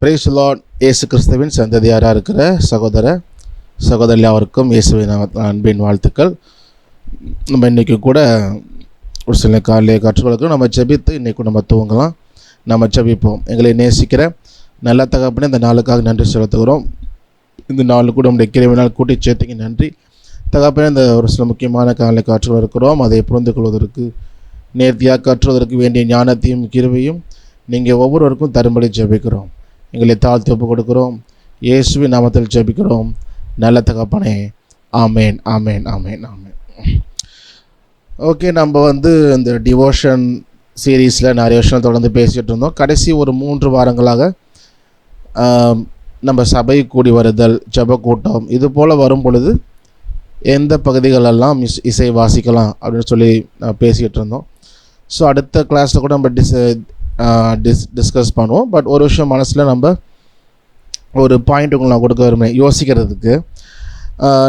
Praise the Lord. இயேசு கிறிஸ்துவின் சந்ததியாராக இருக்கிற சகோதரி யாவருக்கும் இயேசுவின் அன்பின் வாழ்த்துக்கள். நம்ம இன்றைக்கி கூட ஒரு சில காலையை கற்றுக்கொள்ளும் நம்ம ஜெபித்து இன்றைக்கி நம்ம தூங்கலாம். நம்ம ஜெபிப்போம். எங்களை நேசிக்கிற நல்ல தகப்பனே, இந்த நாளுக்காக நன்றி செலுத்துகிறோம். இந்த நாள் கூட நம்முடைய கிருபையினால் கூட்டி சேர்த்துக்கு நன்றி தகப்பனே. இந்த ஒரு சில முக்கியமான காலை காற்றுகள் இருக்கிறோம். அதை புரிந்து கொள்வதற்கு, நேர்த்தியாக கற்றுவதற்கு வேண்டிய ஞானத்தையும் கிருபையும் நீங்கள் ஒவ்வொருவருக்கும் தரும்படி ஜெபிக்கிறோம். எங்களை தாழ்த்தி ஒப்பு கொடுக்கிறோம். இயேசுவின் நாமத்தில் ஜெபிக்கிறோம் நல்ல தகப்பனே. ஆமேன், ஆமேன், ஆமேன், ஆமேன். ஓகே, நம்ம இந்த டிவோஷன் சீரீஸில் நிறைய விஷயம் தொடர்ந்து பேசிகிட்டு இருந்தோம். கடைசி ஒரு 3 வாரங்களாக நம்ம சபை கூடி வருதல், ஜெப கூட்டம், இது போல் வரும் பொழுது எந்த பகுதிகளெல்லாம் இசை வாசிக்கலாம் அப்படின்னு சொல்லி பேசிகிட்டு இருந்தோம். ஸோ அடுத்த கிளாஸில் கூட நம்ம டிஸ்கஸ் பண்ணுவோம். பட் ஒரு விஷயம் மனசில் நம்ம ஒரு பாயிண்ட்டுக்கு நான் கொடுக்க விரும்புகிறேன் யோசிக்கிறதுக்கு.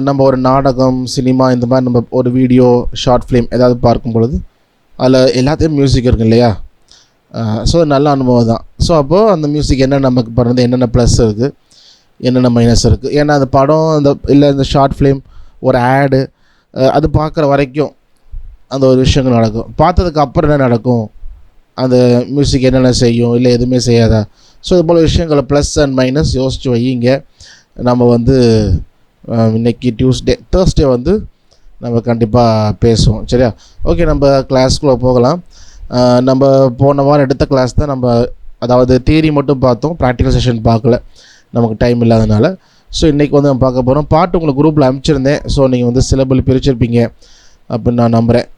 நம்ம ஒரு நாடகம், சினிமா, இந்த மாதிரி நம்ம ஒரு வீடியோ, ஷார்ட் ஃபிலிம் ஏதாவது பார்க்கும் பொழுது அதில் எல்லாத்தையும் மியூசிக் இருக்குது இல்லையா? ஸோ நல்ல அனுபவம் தான். ஸோ அப்போது அந்த மியூசிக் என்ன நமக்கு பண்ணுறது, என்னென்ன ப்ளஸ் இருக்குது, என்னென்ன மைனஸ் இருக்குது. ஏன்னா அந்த படம் இந்த ஷார்ட் ஃபிலிம், ஒரு ஆடு, அது பார்க்குற வரைக்கும் அந்த ஒரு விஷயங்கள் நடக்கும். பார்த்ததுக்கு அப்புறம் என்ன நடக்கும், அந்த மியூசிக் என்னென்ன செய்யும், இல்லை எதுவுமே செய்யாதா? ஸோ இது போல் விஷயங்களை ப்ளஸ் அண்ட் மைனஸ் யோசித்து வைங்க. நம்ம இன்றைக்கி தேர்ஸ்டே நம்ம கண்டிப்பாக பேசுவோம், சரியா? ஓகே, நம்ம கிளாஸ்க்குள்ளே போகலாம். நம்ம போன வாரம் எடுத்த கிளாஸ் தான் அதாவது தியரி மட்டும் பார்த்தோம், ப்ராக்டிக்கல் செஷன் பார்க்கல, நமக்கு டைம் இல்லாதனால. ஸோ இன்றைக்கி நம்ம பார்க்க போகிறோம். பாட்டு உங்களுக்கு குரூப்பில் அனுப்பிச்சிருந்தேன். ஸோ நீங்கள் சிலபல் பிரிச்சிருப்பீங்க அப்படின்னு நான் நம்புகிறேன்.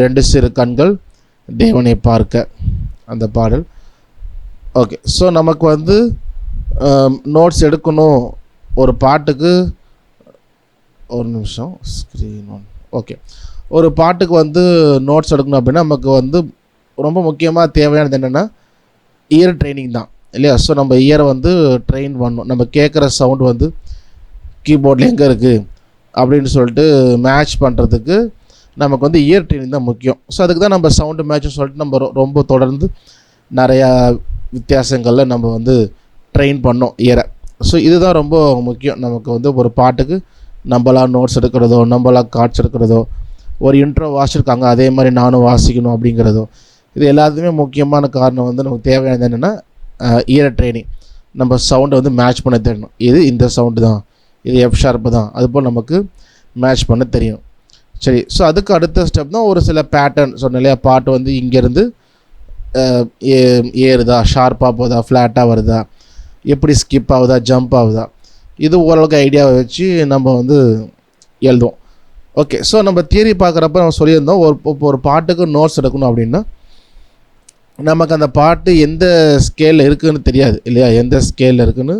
2 சிறு கண்கள் தேவனை பார்க்க, அந்த பாடல். ஓகே, ஸோ நமக்கு நோட்ஸ் எடுக்கணும் ஒரு பாட்டுக்கு. ஒரு நிமிஷம், ஸ்க்ரீன் ஒன். ஓகே, ஒரு பாட்டுக்கு நோட்ஸ் எடுக்கணும் அப்படின்னா நமக்கு ரொம்ப முக்கியமாக தேவையானது என்னென்னா இயர் ட்ரைனிங் தான் இல்லையா? ஸோ நம்ம இயரை ட்ரெயின் பண்ணணும். நம்ம கேட்குற சவுண்டு கீபோர்டில் எங்கே இருக்குது அப்படின்னு சொல்லிட்டு மேட்ச் பண்ணுறதுக்கு நமக்கு இயர் ட்ரைனிங் தான் முக்கியம். ஸோ அதுக்கு தான் நம்ம சவுண்டு மேட்ச்னு சொல்லிட்டு நம்ம ரொம்ப தொடர்ந்து நிறையா வித்தியாசங்களில் நம்ம ட்ரெயின் பண்ணோம் இயரை. ஸோ இதுதான் ரொம்ப முக்கியம். நமக்கு ஒரு பாட்டுக்கு நம்மளாம் நோட்ஸ் எடுக்கிறதோ, நம்மளாம் கார்ட்ஸ் எடுக்கிறதோ, ஒரு இன்ட்ரோ வாசிச்சிருக்காங்க அதே மாதிரி நானும் வாசிக்கணும் அப்படிங்கிறதோ, இது எல்லாத்துக்குமே முக்கியமான காரணம் நமக்கு தேவையானது என்னென்னா இயர் ட்ரைனிங். நம்ம சவுண்டை மேட்ச் பண்ண தெரியணும். இது இந்த சவுண்டு தான், இது எஃப் ஷார்ப்பு தான், அதுபோல் நமக்கு மேட்ச் பண்ண தெரியணும். சரி, ஸோ அதுக்கு அடுத்த ஸ்டெப் தான் ஒரு சில பேட்டர்ன் சொன்ன இல்லையா? பாட்டு இங்கேருந்து ஏறுதா, ஷார்ப்பாக போகுதா, ஃப்ளாட்டாக வருதா, எப்படி ஸ்கிப் ஆகுதா, ஜம்ப் ஆகுதா, இது ஓரளவுக்கு ஐடியாவை வச்சு நம்ம எழுதுவோம். ஓகே, ஸோ நம்ம தியரி பார்க்குறப்ப நம்ம சொல்லியிருந்தோம் ஒரு பாட்டுக்கு நோட்ஸ் எடுக்கணும் அப்படின்னா நமக்கு அந்த பாட்டு எந்த ஸ்கேலில் இருக்குதுன்னு தெரியாது இல்லையா? எந்த ஸ்கேலில் இருக்குதுன்னு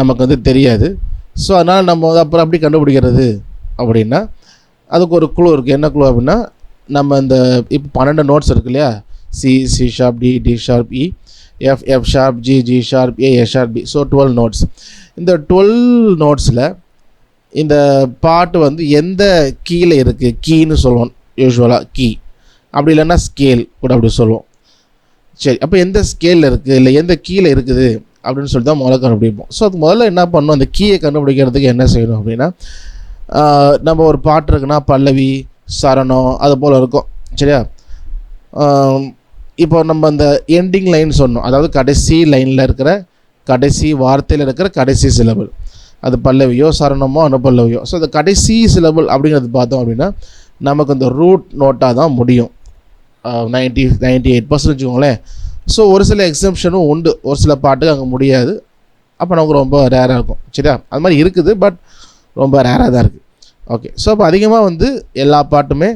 நமக்கு தெரியாது. ஸோ அதனால் நம்ம அப்புறம் அப்படி கண்டுபிடிக்கிறது அப்படின்னா அதுக்கு ஒரு குழு இருக்குது. என்ன குழு அப்படின்னா, நம்ம இப்போ 12 நோட்ஸ் இருக்குது இல்லையா? C sharp, D sharp, E, F sharp, G sharp, A sharp, B. So 12 notes. இந்த 12 நோட்ஸில் இந்த பாட்டு எந்த கீழே இருக்குது, கீன்னு சொல்லுவோம் யூஸ்வலாக, கீ. அப்படி இல்லைன்னா ஸ்கேல் கூட அப்படி சொல்லுவோம். சரி, அப்போ எந்த ஸ்கேலில் இருக்குது இல்லை எந்த கீழே இருக்குது அப்படின்னு சொல்லிட்டு தான் முதல்ல கண்டுபிடிப்போம். ஸோ அதுக்கு முதல்ல என்ன பண்ணணும், அந்த கீயை கண்டுபிடிக்கிறதுக்கு என்ன செய்யணும் அப்படின்னா, நம்ம ஒரு பாட்டு இருக்குன்னா பல்லவி, சரணம், அது போல் இருக்கும், சரியா? இப்போ நம்ம அந்த எண்டிங் லைன் சொன்னோம், அதாவது கடைசி லைனில் இருக்கிற கடைசி வார்த்தையில் இருக்கிற கடைசி சிலபிள், அது பல்லவியோ சரணமோ அனுபல்லவியோ. ஸோ அந்த கடைசி சிலபிள் அப்படிங்கிறது பார்த்தோம் அப்படின்னா நமக்கு அந்த ரூட் நோட்டாக தான் முடியும். 98% வச்சுக்கோங்களேன். ஸோ ஒரு சில எக்ஸம்ஷனும் உண்டு, ஒரு சில பாட்டுக்கு அங்கே முடியாது. அப்போ நமக்கு ரொம்ப ரேராக இருக்கும், சரியா? அது மாதிரி இருக்குது, பட் ரொம்ப ரேராக தான் இருக்குது. ஓகே, ஸோ அப்போ அதிகமாக எல்லா பாட்டுமே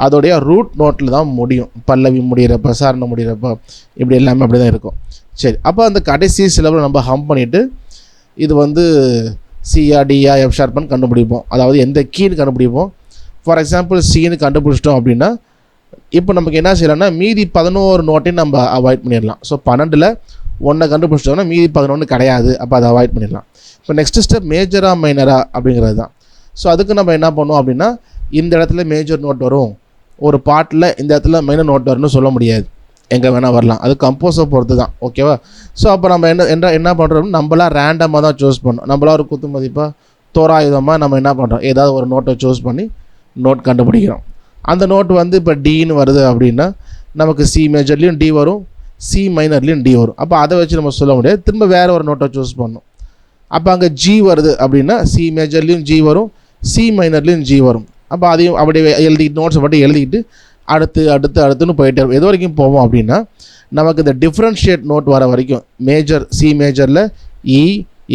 அதோடைய ரூட் நோட்டில் தான் முடியும். பல்லவி முடிகிறப்ப, சரணம் முடிகிறப்ப, இப்படி எல்லாமே அப்படி தான் இருக்கும். சரி, அப்போ அந்த கடைசி சிலபிள் நம்ம ஹம் பண்ணிவிட்டு இது சியா, டியா, எஃப் ஷார்ப்னு கண்டுபிடிப்போம். அதாவது எந்த கீன்னு கண்டுபிடிப்போம். ஃபார் எக்ஸாம்பிள் சீனு கண்டுபிடிச்சிட்டோம் அப்படின்னா இப்போ நமக்கு என்ன செய்யலாம்னா மீதி 11 நோட்டையும் நம்ம அவாய்ட் பண்ணிடலாம். ஸோ 12ல் 1 கண்டுபிடிச்சிட்டோம்னா மீதி 11 கிடையாது, அப்போ அதை அவாய்ட் பண்ணிடலாம். இப்போ நெக்ஸ்ட்டு ஸ்டெப் மேஜரா மைனரா அப்படிங்கிறது தான். ஸோ அதுக்கு நம்ம என்ன பண்ணுவோம் அப்படின்னா, இந்த இடத்துல மேஜர் நோட் வரும், ஒரு பாட்டில் இந்த இடத்துல மைனர் நோட் வரும்னு சொல்ல முடியாது. எங்கே வேணால் வரலாம். அது கம்போஸை பொறுத்து தான். ஓகேவா? ஸோ அப்போ நம்ம என்ன பண்ணுறோம், நம்மளாம் ரேண்டமாக தான் சூஸ் பண்ணோம். நம்மளாம் ஒரு குத்து மதிப்பாக தோராயுதமாக நம்ம என்ன பண்ணுறோம், ஏதாவது ஒரு நோட்டை சூஸ் பண்ணி நோட் கண்டுபிடிக்கிறோம். அந்த நோட் வந்து இப்போ டின்னு வருது அப்படின்னா நமக்கு சி மேஜர்லேயும் டி வரும், சி மைனர்லேயும் டி வரும். அப்போ அதை வச்சு நம்ம சொல்ல முடியாது, திரும்ப வேறு ஒரு நோட்டை சூஸ் பண்ணணும். அப்போ அங்கே ஜி வருது அப்படின்னா சி மேஜர்லேயும் ஜி வரும், சி மைனர்லேயும் ஜி வரும். அப்போ அதையும் அப்படியே எழுதிக்கிட்டு நோட்ஸை மட்டும் எழுதிக்கிட்டு அடுத்துன்னு போயிட்டே இருக்கும். எது வரைக்கும் போவோம் அப்படின்னா நமக்கு இந்த டிஃப்ரென்ஷியேட் நோட் வர வரைக்கும். மேஜர் சி மேஜரில் இ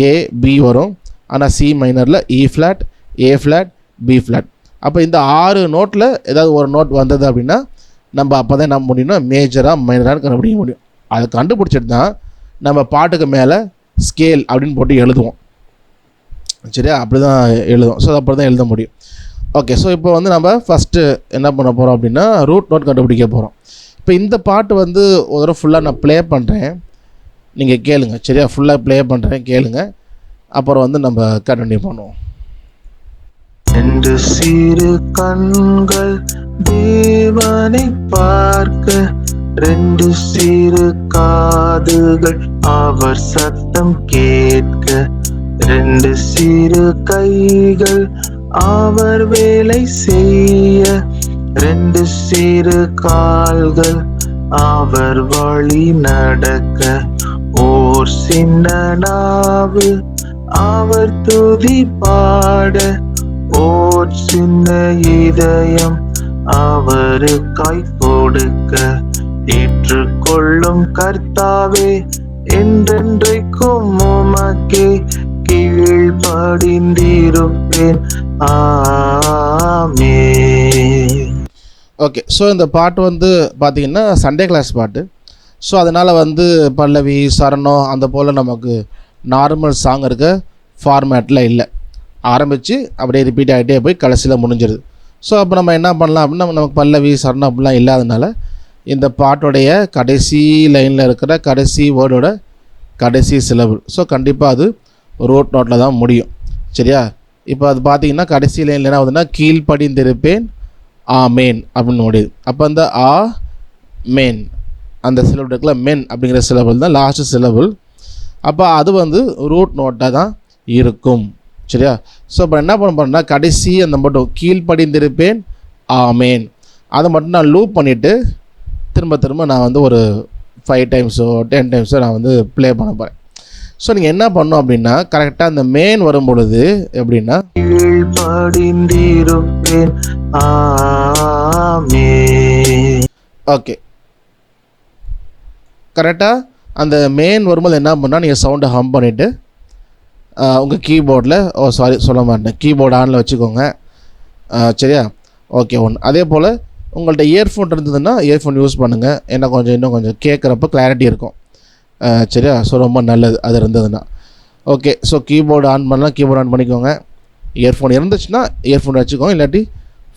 ஏ பி வரும், ஆனால் சி மைனரில் E flat, A flat, B flat. அப்போ இந்த 6 நோட்டில் ஏதாவது ஒரு நோட் வந்தது அப்படின்னா நம்ம அப்போ தான் என்ன முடியும்னா மேஜராக மைனராக கண்டுபிடிக்க முடியும். அதை கண்டுபிடிச்சிட்டு தான் நம்ம பாட்டுக்கு மேலே ஸ்கேல் அப்படின்னு போட்டு எழுதுவோம். சரியா? அப்படி தான் எழுதுவோம். ஸோ அப்படி தான் எழுத முடியும். ஓகே, ஸோ இப்போ வந்து நம்ம ஃபஸ்ட்டு என்ன பண்ண போகிறோம் அப்படின்னா ரூட் நோட் கண்டுபிடிக்க போகிறோம். இப்போ இந்த பாட்டு வந்து ஒரு தடவை ஃபுல்லாக நான் ப்ளே பண்ணுறேன், நீங்கள் கேளுங்க. சரியா? ஃபுல்லாக ப்ளே பண்ணுறேன், கேளுங்க. அப்புறம் வந்து நம்ம கண்டினியூ பண்ணுவோம். 2 சிறு கண்கள் தேவனை பார்க்க, 2 சிறு காதுகள் அவர் சத்தம் கேட்க, 2 சிறு கைகள் அவர் வேலை செய்ய, 2 சிறு கால்கள் அவர் வழி நடக்க, ஓர் சின்ன நாவு அவர் துதி பாட, ஓர் சின்ன இதயம் அவருக்காய் கொடுக்க, ஏற்றுக்கொள்ளும் கர்த்தாவே என்றென்றைக்கும் உமக்கே கீழ்ப்படிந்திருப்பேன். ஆமென். ஓகே, ஸோ இந்த பாட்டு வந்து பார்த்திங்கன்னா சண்டே கிளாஸ் பாட்டு. ஸோ அதனால் வந்து பல்லவி சரணம் அந்த போல் நமக்கு நார்மல் சாங் இருக்க ஃபார்மேட்டில் இல்லை. ஆரம்பித்து அப்படியே ரிப்பீட் ஆகிட்டே போய் கடைசியில் முடிஞ்சிருது. ஸோ அப்போ நம்ம என்ன பண்ணலாம் அப்படின்னா நமக்கு பல்லவி சரணம் அப்படிலாம் இல்லாதனால இந்த பாட்டோடைய கடைசி லைனில் இருக்கிற கடைசி வேர்டோட கடைசி சிலபிள். ஸோ கண்டிப்பாக அது ரூட் நோட்டில் தான் முடியும். சரியா? இப்போ அது பார்த்திங்கன்னா கடைசி லைனில் என்ன ஆகுதுன்னா கீழ்ப்படிந்திருப்பேன் ஆமேன் அப்படின்னு முடியுது. அப்போ அந்த ஆ மேன் அந்த சிலபிள் இருக்குல்ல, மென் அப்படிங்கிற சிலபிள் தான் லாஸ்ட்டு சிலபிள். அப்போ அது வந்து ரூட் நோட்டாக தான் இருக்கும். சரியா? ஸோ இப்போ என்ன பண்ண போகிறேன்னா கடைசி அந்த மட்டும் கீழ்ப்படிந்திருப்பேன் ஆமேன் அதை மட்டும் நான் லூப் பண்ணிவிட்டு திரும்ப நான் வந்து ஒரு 5 டைம்ஸோ 10 டைம்ஸோ நான் வந்து ப்ளே பண்ண போகிறேன். ஸோ நீங்கள் என்ன பண்ணணும் அப்படின்னா கரெக்டாக அந்த மெயின் வரும் பொழுது எப்படின்னா கீழ்ப்படிந்திருப்பேன் ஆமென். ஓகே, கரெக்டாக அந்த மெயின் வரும்போது என்ன பண்ணால் நீங்கள் சவுண்டை ஹம் பண்ணிவிட்டு உங்கள் கீபோர்டில் சொல்ல மாட்டேன், கீபோர்டு ஆனில் வச்சுக்கோங்க. சரியா? ஓகே, ஒன்று. அதே போல் உங்கள்கிட்ட இயர்ஃபோன் இருந்ததுன்னா இயர்ஃபோன் யூஸ் பண்ணுங்கள், ஏன்னா இன்னும் கொஞ்சம் கேட்குறப்ப கிளாரிட்டி இருக்கும். சரியா? ஸோ ரொம்ப நல்லது அது இருந்ததுன்னா. ஓகே, ஸோ கீபோர்டு ஆன் பண்ணலாம், கீபோர்டு ஆன் பண்ணிக்கோங்க. இயர்ஃபோன் இருந்துச்சுன்னா இயர்ஃபோன் வச்சுக்கோங்க, இல்லாட்டி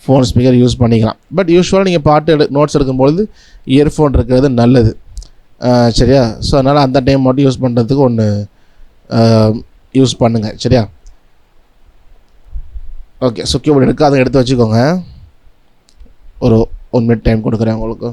ஃபோன் ஸ்பீக்கர் யூஸ் பண்ணிக்கலாம். பட் யூஸ்வலாக நீங்கள் பாட்டு நோட்ஸ் எடுக்கும்பொழுது இயர்ஃபோன் இருக்கிறது நல்லது. சரியா? ஸோ அதனால் அந்த டைம் மட்டும் யூஸ் பண்ணுறதுக்கு ஒன்று யூஸ் பண்ணுங்கள். சரியா? ஓகே, ஸோ கீபோர்டு அதை எடுத்து வச்சுக்கோங்க. ஒரு 1 மினிட் டைம் கொடுக்குறேன் உங்களுக்கு.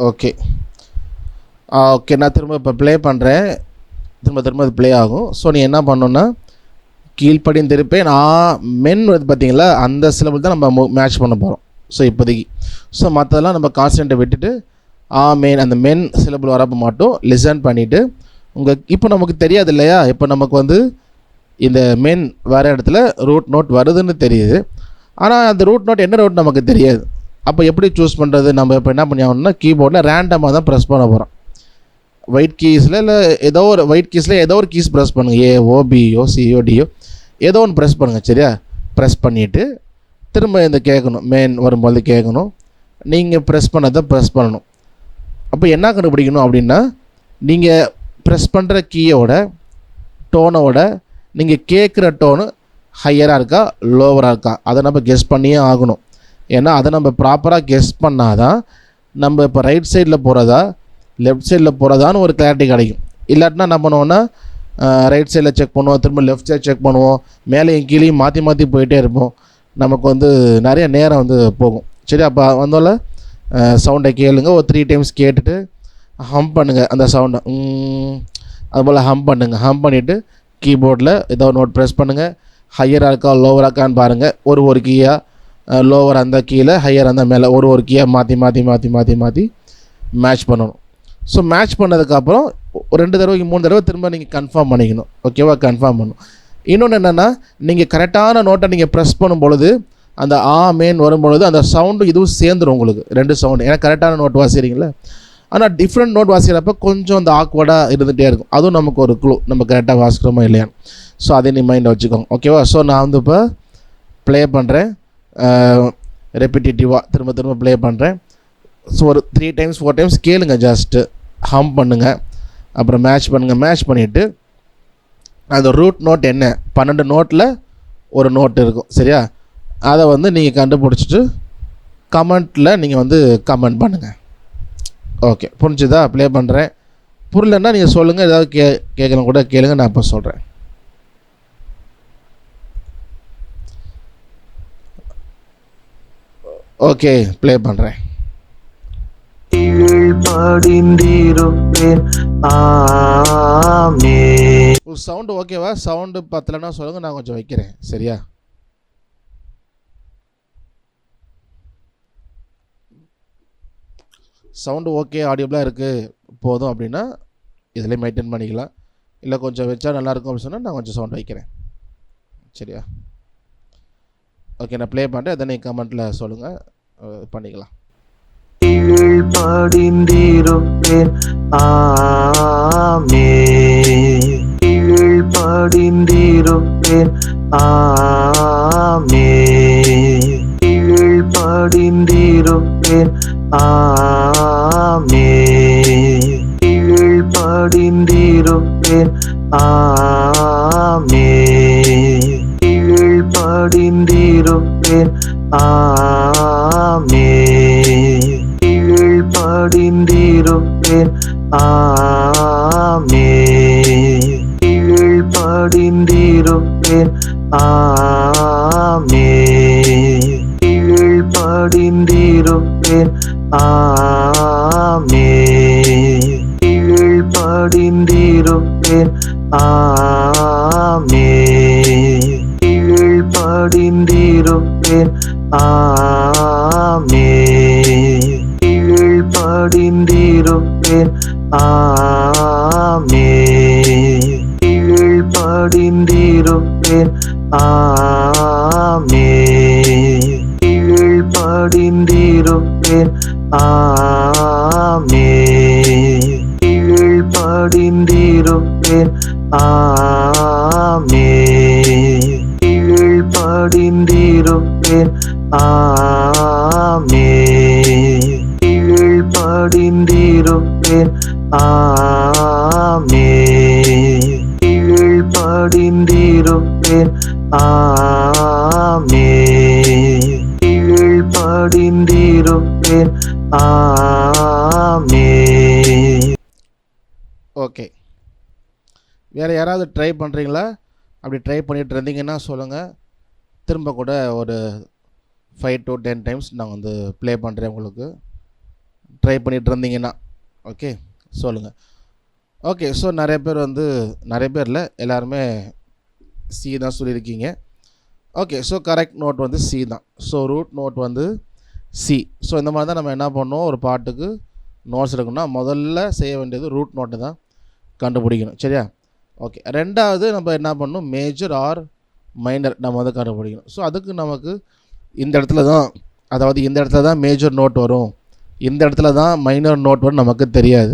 ஓகே ஓகே, நான் திரும்ப இப்போ ப்ளே பண்ணுறேன். திரும்ப அது ப்ளே ஆகும். ஸோ நீ என்ன பண்ணணுன்னா கீழ்ப்படிந்திருப்பேன் மென் வருது பார்த்தீங்களா, அந்த சிலபிள் தான் நம்ம மேட்ச் பண்ண போகிறோம். ஸோ இப்போதைக்கு மற்றதெல்லாம் நம்ம கான்ஸ்டன்ட்டை விட்டுட்டு மென் அந்த மென் சிலபிள் வரப்போ மட்டும் லிசன் பண்ணிவிட்டு இப்போ நமக்கு தெரியாது இல்லையா, இப்போ நமக்கு வந்து இந்த மென் வர இடத்துல ரூட் நோட் வருதுன்னு தெரியுது. ஆனால் அந்த ரூட் நோட் என்ன ரூட் நமக்கு தெரியாது. அப்போ எப்படி சூஸ் பண்ணுறது? நம்ம இப்போ என்ன பண்ணி ஆகணும்னா கீபோர்டில் ரேண்டமாக தான் ப்ரெஸ் பண்ண போகிறோம். ஒயிட் கீஸில் இல்லை ஏதோ ஒரு கீஸ் ப்ரெஸ் பண்ணுங்கள். ஏஓ பிஓ சிஓ டிஓ ஏதோ ஒன்று ப்ரெஸ் பண்ணுங்கள். சரியா? ப்ரெஸ் பண்ணிவிட்டு திரும்ப இந்த கேட்கணும், மெயின் வரும்போது கேட்கணும். நீங்கள் ப்ரெஸ் பண்ணதை ப்ரெஸ் பண்ணணும். அப்போ என்ன கண்டுபிடிக்கணும் அப்படின்னா, நீங்கள் ப்ரெஸ் பண்ணுற கீயோட டோனோட நீங்கள் கேட்குற டோனு ஹையராக இருக்கா லோவராக இருக்கா அதை நம்ம கெஸ் பண்ணியே ஆகணும். ஏன்னா அதை நம்ம ப்ராப்பராக கெஸ் பண்ணால் தான் நம்ம இப்போ ரைட் சைடில் போகிறதா லெஃப்ட் சைடில் போகிறதான்னு ஒரு கிளாரிட்டி கிடைக்கும். இல்லாட்டினா என்ன பண்ணுவோன்னா, ரைட் சைடில் செக் பண்ணுவோம், திரும்ப லெஃப்ட் சைட் செக் பண்ணுவோம், மேலேயும் கீழேயும் மாற்றி போயிட்டே இருப்போம். நமக்கு வந்து நிறைய நேரம் வந்து போகும். சரி, அப்போ வந்தோல சவுண்டை கேளுங்க. ஒரு 3 டைம்ஸ் கேட்டுட்டு ஹம் பண்ணுங்கள் அந்த சவுண்டை. அதுபோல் ஹம் பண்ணிவிட்டு கீபோர்டில் ஏதோ நோட் ப்ரெஸ் பண்ணுங்கள். ஹையராக இருக்கா லோவராக இருக்கான்னு பாருங்கள். ஒரு கீயாக லோவர் அந்த கீழே, ஹையர் அந்த மேலே ஒரு கீயாக மாற்றி மேட்ச் பண்ணணும். ஸோ மேட்ச் பண்ணதுக்கப்புறம் 2 தடவைக்கு 3 தடவை திரும்ப நீங்கள் கன்ஃபார்ம் பண்ணிக்கணும். ஓகேவா? கன்ஃபார்ம் பண்ணணும். இன்னொன்று என்னென்னா, நீங்கள் கரெக்டான நோட்டை நீங்கள் ப்ரெஸ் பண்ணும் பொழுது அந்த மெயின் வரும்பொழுது அந்த சவுண்டு இதுவும் சேர்ந்துடும் உங்களுக்கு, 2 சவுண்டு. ஏன்னா கரெக்டான நோட் வாசிக்கிறீங்களே. ஆனால் டிஃப்ரெண்ட் நோட் வாசிக்கிறப்ப கொஞ்சம் அந்த ஆக்வர்டாக இருந்துகிட்டே இருக்கும். அதுவும் நமக்கு ஒரு க்ளூ, நம்ம கரெக்டாக வாசிக்கிறோமா இல்லையான்னு. ஸோ அதை நீ மைண்டில் வச்சுக்கோங்க. ஓகேவா? ஸோ நான் வந்து இப்போ ப்ளே பண்ணுறேன், ரெப்பிட்டேட்டிவாக திரும்ப ப்ளே பண்ணுறேன். ஸோ ஒரு 3 டைம்ஸ் 4 டைம்ஸ் கேளுங்க. ஜஸ்ட்டு ஹம் பண்ணுங்கள், அப்புறம் மேட்ச் பண்ணுங்கள். மேட்ச் பண்ணிவிட்டு அந்த ரூட் நோட் என்ன, 12 நோட்டில் ஒரு நோட் இருக்கும். சரியா? அதை வந்து நீங்கள் கண்டுபிடிச்சிட்டு கமெண்ட்டில் நீங்கள் வந்து கமெண்ட் பண்ணுங்கள். ஓகே, புரிஞ்சுதா? ப்ளே பண்ணுறேன். புரியலன்னா நீங்கள் சொல்லுங்கள், ஏதாவது கேட்கணும் கூட கேளுங்க, நான் இப்போ சொல்கிறேன். ஓகே, ப்ளே பண்ணுறேன். ஒரு சவுண்டு ஓகேவா? சவுண்டு பத்தலைன்னா சொல்லுங்கள், நான் கொஞ்சம் வைக்கிறேன். சரியா? சவுண்டு ஓகே ஆடியபிளாக இருக்குது போதும் அப்படின்னா இதில் மெயின்டைன் பண்ணிக்கலாம். இல்லை கொஞ்சம் வச்சா நல்லாயிருக்கும் அப்படின்னு சொன்னால் நான் கொஞ்சம் சவுண்ட் வைக்கிறேன். சரியா? ஓகே, நான் ப்ளே பண்ணுறேன். அதை நீங்கள் கமெண்ட்டில் சொல்லுங்கள், பண்ணிக்கலாம். படிந்திருப்பேன் படிந்திருப்பேன் படிந்திருப்பேன் படிந்திருப்பேன் படிந்திருப்பேன் படிந்திருப்பேன் படிந்திருப்பேன் படிந்திருப்பேன் படிந்திருப்பேன் படிந்திருப்பேன் படிந்திருப்பேன் படிந்திருப்பேன் படிந்திருப்பேன் படிந்திருப்பேன் படிந்திருப்பேன் படிந்திருப்பேன் படிந்திருப்பேன் படிந்திருப்பேன் ஓகே, வேறு யாராவது ட்ரை பண்ணுறீங்களா? அப்படி ட்ரை பண்ணிகிட்டு இருந்தீங்கன்னா சொல்லுங்கள். திரும்ப கூட ஒரு 5 to 10 டைம்ஸ் நான் வந்து ப்ளே பண்ணுறேன் உங்களுக்கு. ட்ரை பண்ணிகிட்டு இருந்தீங்கன்னா ஓகே சொல்லுங்கள். ஓகே, ஸோ நிறைய பேர் இல்லை, எல்லாருமே சி தான் சொல்லியிருக்கீங்க. ஓகே, ஸோ கரெக்ட் நோட் வந்து சி தான். ஸோ ரூட் நோட் வந்து சி. ஸோ இந்த மாதிரி தான் நம்ம என்ன பண்ணோம், ஒரு பாட்டுக்கு நோட்ஸ் எடுக்கணும்னா முதல்ல செய்ய வேண்டியது ரூட் நோட்டை தான் கண்டுபிடிக்கணும். சரியா? ஓகே, ரெண்டாவது நம்ம என்ன பண்ணணும், மேஜர் ஆர் மைனர் நம்ம வந்து கண்டுபிடிக்கணும். ஸோ அதுக்கு நமக்கு இந்த இடத்துல தான் மேஜர் நோட் வரும், இந்த இடத்துல தான் மைனர் நோட் வரும் நமக்கு தெரியாது.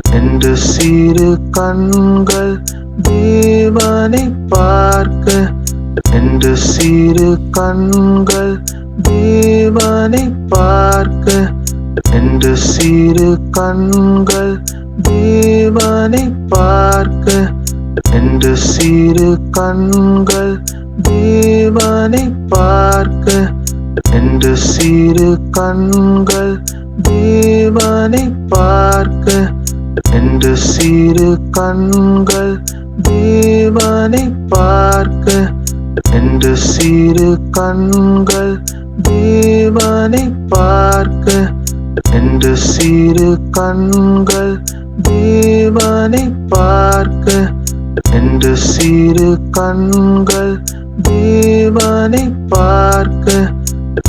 ரெண்டு சிறு கண்கள் தேவனை பார்க்க, ரெண்டு சிறு கண்கள் தேவனை பார்க்க, ரெண்டு சிறு கண்கள் தேவனை பார்க்க, ரெண்டு சிறு கண்கள் தேவனை பார்க்க ரெண்டு சிறு கண்கள் தேவனை பார்க்க ரெண்டு சிறு கண்கள் தேவனை பார்க்க ரெண்டு சிறு கண்கள் தேவனை பார்க்க ரெண்டு சிறு கண்கள் தேவனை பார்க்க ரெண்டு சிறு கண்கள் தேவனை பார்க்க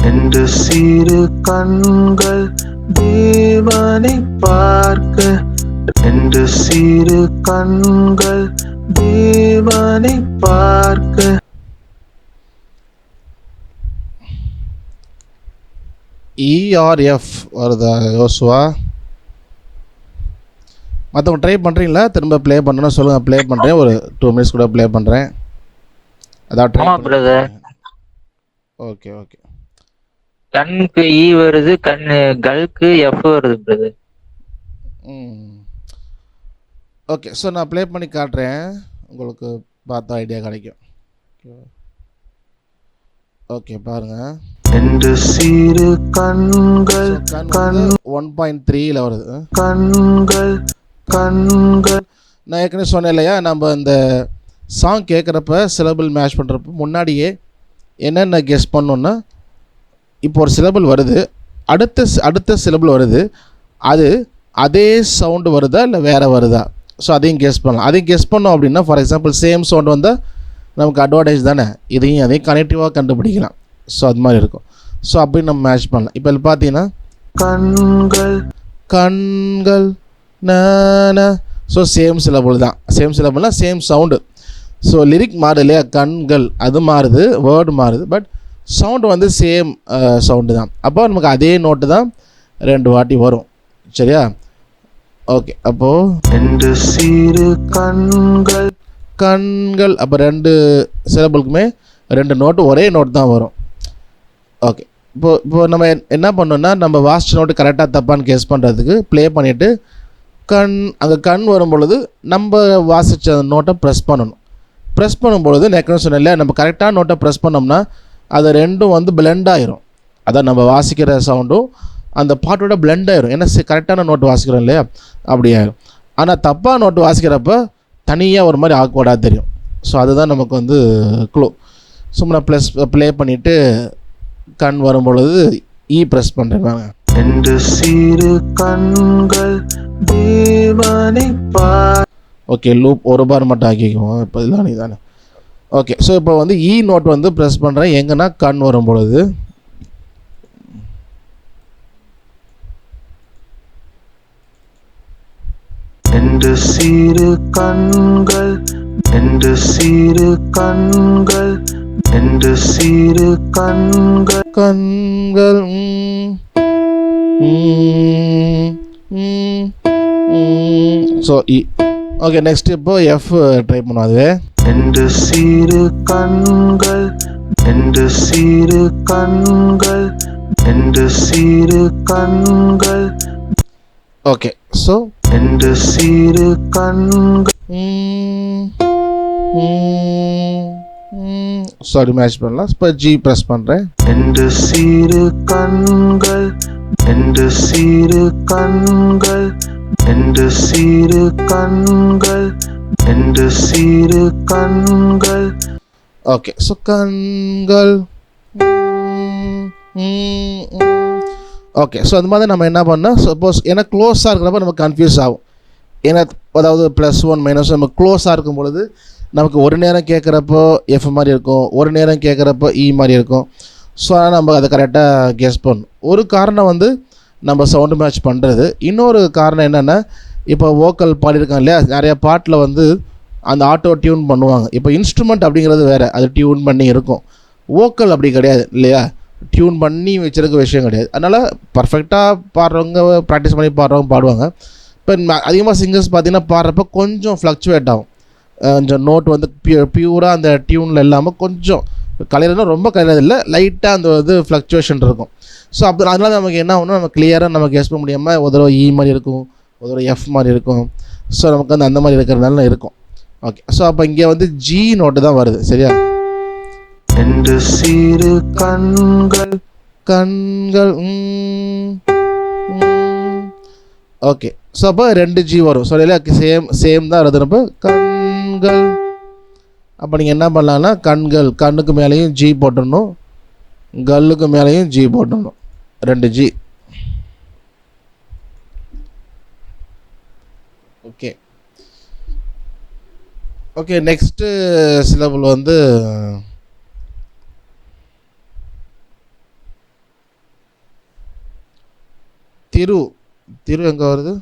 ரெண்டு சிறு கண்கள் தேவனை பார்க்க ரெண்டு சிறு கண்கள் தேவனை பார்க்க. ERF வருதா யோசுவா? மற்றவங்க ட்ரை பண்ணுறீங்களா? திரும்ப ப்ளே பண்ணணும் சொல்லுங்கள். ப்ளே பண்ணுறேன், ஒரு 2 minutes கூட ப்ளே பண்ணுறேன். அதான் ட்ரை ஆமா பிரதர். Okay okay. கண்ணுக்கு இ வருது, கல்க்கு எஃப் வருது பிரதர். ஓகே, ஸோ நான் ப்ளே பண்ணி காட்டுறேன், உங்களுக்கு பார்த்தா ஐடியா கிடைக்கும். ஓகே பாருங்கள். ரெண்டு சிறு கண்கள் 1.3ல வருது. கண்கள் கண்கள் நான் ஏற்கனவே சொன்னேன் இல்லையா, நம்ம இந்த சாங் கேட்குறப்ப சிலபிள் மேட்ச் பண்ணுறப்ப முன்னாடியே என்னென்ன கெஸ் பண்ணோன்னா, இப்போ ஒரு சிலபிள் வருது, அடுத்த சிலபிள் வருது, அது அதே சவுண்டு வருதா இல்லை வேறு வருதா, ஸோ அதையும் கெஸ் பண்ணலாம். அதையும் கெஸ் பண்ணோம் அப்படின்னா, ஃபார் எக்ஸாம்பிள் சேம் சவுண்டு வந்தால் நமக்கு அட்வான்டேஜ் தானே, அதையும் கனெக்டிவாக கண்டுபிடிக்கலாம். ஸோ அது மாதிரி இருக்கும். ஸோ அப்படி நம்ம மேட்ச் பண்ணலாம். இப்போ பார்த்தீங்கன்னா கண்கள் கண்கள் நான, ஸோ சேம் சிலபிள் தான். சேம் சிலபிள்னால் சேம் சவுண்டு. ஸோ லிரிக் மாறுது இல்லையா, கண்கள் அது மாறுது, வேர்டு மாறுது, பட் சவுண்டு வந்து சேம் சவுண்டு தான். அப்போ நமக்கு அதே நோட்டு தான் 2 வாட்டி வரும். சரியா? ஓகே, அப்போது ரெண்டு சிறு கண்கள் கண்கள், அப்போ 2 சிலபிளுக்குமே 2 நோட்டு ஒரே நோட்டு தான் வரும். ஓகே, இப்போது நம்ம என்ன பண்ணோன்னா, நம்ம வாசிச்ச நோட்டு கரெக்டாக தப்பான்னு கெஸ் பண்ணுறதுக்கு ப்ளே பண்ணிவிட்டு அங்கே கண் வரும் பொழுது நம்ம வாசித்த நோட்டை ப்ரெஸ் பண்ணணும். ப்ரெஸ் பண்ணும்பொழுது நான் சொன்னேன் இல்லையா, நம்ம கரெக்டான நோட்டை ப்ரெஸ் பண்ணோம்னா அது ரெண்டும் வந்து பிளெண்ட் ஆகிரும். அதான் நம்ம வாசிக்கிற சவுண்டும் அந்த பாட்டோட பிளெண்ட் ஆகிரும். ஏன்னா கரெக்டான நோட்டு வாசிக்கிறோம் இல்லையா, அப்படி ஆகிரும். ஆனால் தப்பாக நோட்டு வாசிக்கிறப்ப தனியாக ஒரு மாதிரி ஆக்வர்டாக தெரியும். ஸோ அதுதான் நமக்கு வந்து க்ளூ. சும்மா ப்ளே பண்ணிவிட்டு கண் வரும் பொழுது ப்ரெஸ் பண்ணுறேன். ரெண்டு சிறு கண்கள் தேவனை பார். ஓகே, லூப் ஒரு பார் மட்டும் ஆக்கிக்குவோம். இப்போ இதுதான் தானே. ஓகே, ஸோ இப்போ வந்து நோட் வந்து ப்ரெஸ் பண்ணுறேன் எங்கன்னா கண் வரும் பொழுது. ரெண்டு சிறு கண்கள் ரெண்டு சிறு கண்கள் ரெண்டு சிறு கண்கள் கண்கள் ஸோ ஓகே, நெக்ஸ்ட் இப்போ எஃப் ட்ரை பண்ணுவோம். அதுவே ரெண்டு சிறு கண்கள் ரெண்டு சிறு கண்கள் ரெண்டு சிறு கண்கள். ஓகே, ஸோ ரெண்டு சிறு கண்கள் சாரி மேட்ச் பண்ணலாம். இப்போ ஜி ப்ரெஸ் பண்ணுறேன். ரெண்டு சிறு கண்கள் ரெண்டு சிறு கண்கள் ரெண்டு சிறு கண்கள் ரெண்டு சிறு கண்கள். ஓகே, ஸோ கண்கள். ஓகே, ஸோ அந்த மாதிரி நம்ம என்ன பண்ணோம், சப்போஸ் ஏன்னா க்ளோஸாக இருக்கிறப்ப நமக்கு கன்ஃபியூஸ் ஆகும். ஏன்னா அதாவது +1 - நம்ம க்ளோஸாக இருக்கும் பொழுது நமக்கு ஒரு நேரம் கேட்குறப்போ எஃப் மாதிரி இருக்கும், ஒரு நேரம் கேட்குறப்போ மாதிரி இருக்கும். ஸோ அதனால் நம்ம அதை கரெக்டாக கெஸ் பண்ணணும். ஒரு காரணம் வந்து நம்ம சவுண்டு மேட்ச் பண்ணுறது. இன்னொரு காரணம் என்னென்னா, இப்போ வோக்கல் பாடியிருக்காங்க இல்லையா, நிறைய பாட்டில் வந்து அந்த ஆட்டோ டியூன் பண்ணுவாங்க. இப்போ இன்ஸ்ட்ருமெண்ட் அப்படிங்கிறது வேறு, அது டியூன் பண்ணி இருக்கும். வோக்கல் அப்படி கிடையாது இல்லையா, டியூன் பண்ணி வச்சுருக்க விஷயம் கிடையாது. அதனால் பர்ஃபெக்டாக பாடுறவங்க ப்ராக்டிஸ் பண்ணி பாடுறவங்க பாடுவாங்க. இப்போ அதிகமாக சிங்கர்ஸ் பார்த்திங்கன்னா பாடுறப்ப கொஞ்சம் ஃப்ளக்சுவேட் ஆகும். கொஞ்சம் நோட் வந்து பியூராக அந்த டியூனில் இல்லாமல் கொஞ்சம் கலையிறதுனா ரொம்ப கலையிறது இல்லை, லைட்டாக அந்த இது ஃப்ளக்சுவேஷன் இருக்கும். ஸோ அப்போ அதனால நமக்கு என்ன ஆகும்னா, நம்ம கிளியராக நம்ம கெஸ் பண்ண முடியாமல் ஒரு தடவை மாதிரி இருக்கும், ஒரு தடவை எஃப் மாதிரி இருக்கும். ஸோ நமக்கு வந்து அந்த மாதிரி இருக்கிறதுனால இருக்கும். ஓகே, ஸோ அப்போ இங்கே வந்து ஜி நோட்டு தான் வருது சரியா. 2 சிறு கண்கள் கண்கள் ஓகே, ஸோ அப்போ 2 ஜி வரும். ஸோ இல்லையா, சேம் தான் எழுதுறப்போ கண்கள். அப்போ நீங்கள் என்ன பண்ணலான்னா கண்கள், கண்ணுக்கு மேலேயும் ஜி போட்டுடணும், கல்லுக்கு மேலேயும் ஜி போட்டுடணும், 2 G. Okay okay, next syllable வந்து திரு. திரு எங்கே வருது?